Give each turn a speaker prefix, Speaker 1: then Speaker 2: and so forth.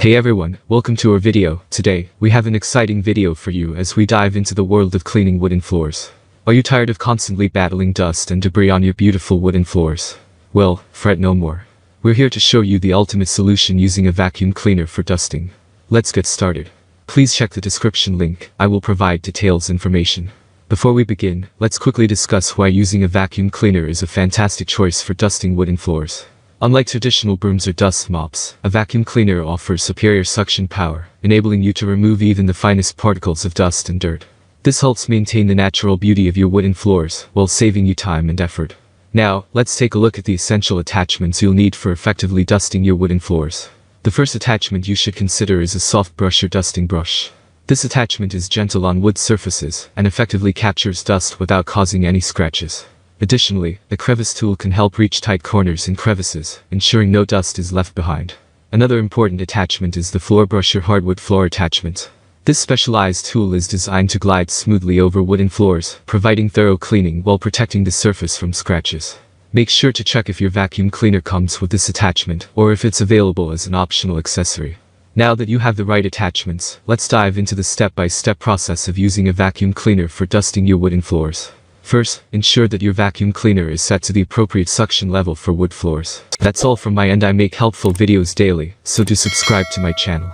Speaker 1: Hey everyone, welcome to our video. Today, we have an exciting video for you as we dive into the world of cleaning wooden floors. Are you tired of constantly battling dust and debris on your beautiful wooden floors? Well, fret no more. We're here to show you the ultimate solution using a vacuum cleaner for dusting. Let's get started. Please check the description link, I will provide details information. Before we begin, let's quickly discuss why using a vacuum cleaner is a fantastic choice for dusting wooden floors. Unlike traditional brooms or dust mops, a vacuum cleaner offers superior suction power, enabling you to remove even the finest particles of dust and dirt. This helps maintain the natural beauty of your wooden floors, while saving you time and effort. Now, let's take a look at the essential attachments you'll need for effectively dusting your wooden floors. The first attachment you should consider is a soft brush or dusting brush. This attachment is gentle on wood surfaces, and effectively captures dust without causing any scratches. Additionally, the crevice tool can help reach tight corners and crevices, ensuring no dust is left behind. Another important attachment is the floor brush or hardwood floor attachment. This specialized tool is designed to glide smoothly over wooden floors, providing thorough cleaning while protecting the surface from scratches. Make sure to check if your vacuum cleaner comes with this attachment, or if it's available as an optional accessory. Now that you have the right attachments, let's dive into the step-by-step process of using a vacuum cleaner for dusting your wooden floors. First, ensure that your vacuum cleaner is set to the appropriate suction level for wood floors. That's all from my end. I make helpful videos daily, so do subscribe to my channel.